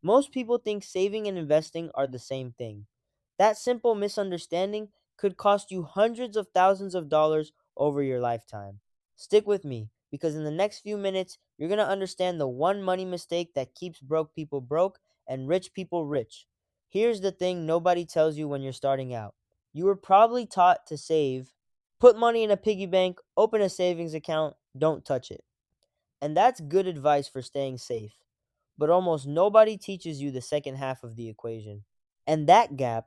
Most people think saving and investing are the same thing. That simple misunderstanding could cost you hundreds of thousands of dollars over your lifetime. Stick with me, because in the next few minutes, you're going to understand the one money mistake that keeps broke people broke and rich people rich. Here's the thing nobody tells you when you're starting out. You were probably taught to save, put money in a piggy bank, open a savings account, don't touch it. And that's good advice for staying safe. But almost nobody teaches you the second half of the equation. And that gap,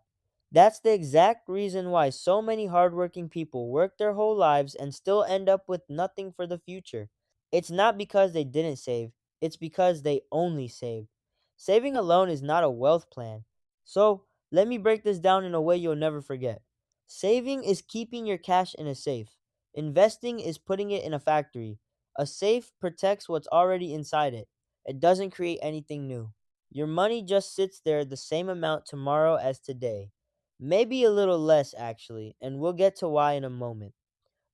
that's the exact reason why so many hardworking people work their whole lives and still end up with nothing for the future. It's not because they didn't save, it's because they only saved. Saving alone is not a wealth plan. So, let me break this down in a way you'll never forget. Saving is keeping your cash in a safe. Investing is putting it in a factory. A safe protects what's already inside it. It doesn't create anything new. Your money just sits there the same amount tomorrow as today. Maybe a little less, actually, and we'll get to why in a moment.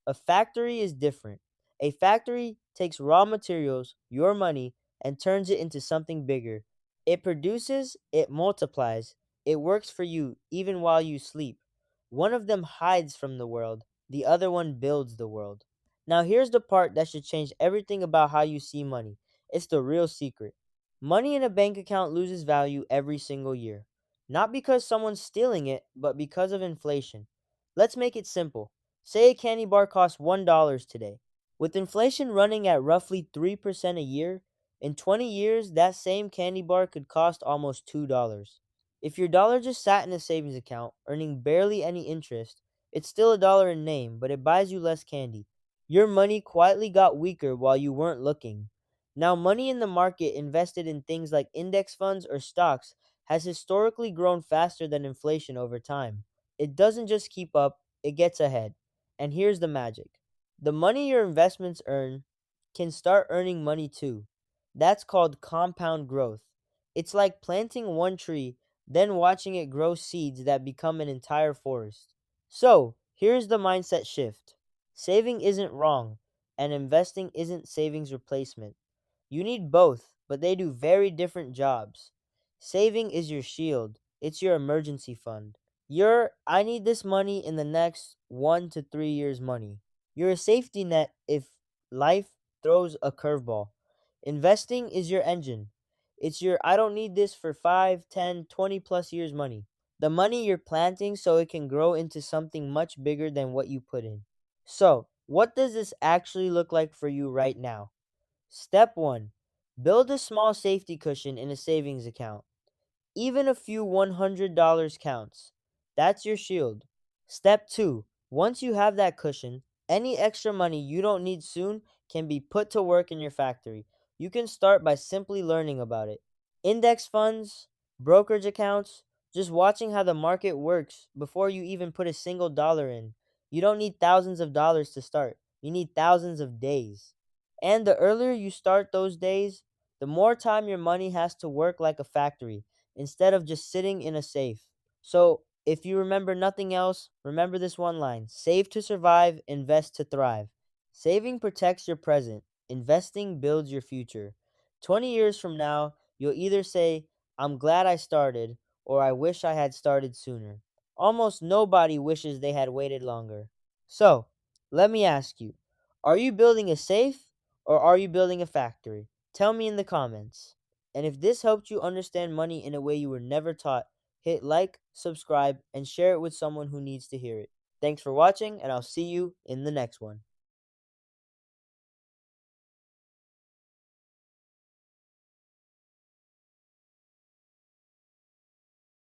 A factory is different. A factory takes raw materials, your money, and turns it into something bigger. It produces, it multiplies, it works for you even while you sleep. One of them hides from the world, the other one builds the world. Now, here's the part that should change everything about how you see money. It's the real secret. Money in a bank account loses value every single year. Not because someone's stealing it, but because of inflation. Let's make it simple. Say a candy bar costs $1 today. With inflation running at roughly 3% a year, in 20 years, that same candy bar could cost almost $2. If your dollar just sat in a savings account, earning barely any interest, it's still a dollar in name, but it buys you less candy. Your money quietly got weaker while you weren't looking. Now, money in the market invested in things like index funds or stocks has historically grown faster than inflation over time. It doesn't just keep up, it gets ahead. And here's the magic: the money your investments earn can start earning money too. That's called compound growth. It's like planting one tree, then watching it grow seeds that become an entire forest. So, here's the mindset shift: saving isn't wrong, and investing isn't savings replacement. You need both, but they do very different jobs. Saving is your shield, it's your emergency fund. I need this money in the next 1 to 3 years money. You're a safety net if life throws a curveball. Investing is your engine. It's your I don't need this for 5, 10, 20 plus years money. The money you're planting so it can grow into something much bigger than what you put in. So, what does this actually look like for you right now? Step 1: build a small safety cushion in a savings account. Even a few $100 counts. That's your shield. Step 2: once you have that cushion, any extra money you don't need soon can be put to work in your factory. You can start by simply learning about it. Index funds, brokerage accounts, just watching how the market works before you even put a single dollar in. You don't need thousands of dollars to start. You need thousands of days. And the earlier you start those days, the more time your money has to work like a factory instead of just sitting in a safe. So, if you remember nothing else, remember this one line: save to survive, invest to thrive. Saving protects your present, investing builds your future. 20 years from now, you'll either say, I'm glad I started, or I wish I had started sooner. Almost nobody wishes they had waited longer. So, let me ask you: are you building a safe or are you building a factory? Tell me in the comments. And if this helped you understand money in a way you were never taught, hit like, subscribe, and share it with someone who needs to hear it. Thanks for watching, and I'll see you in the next one.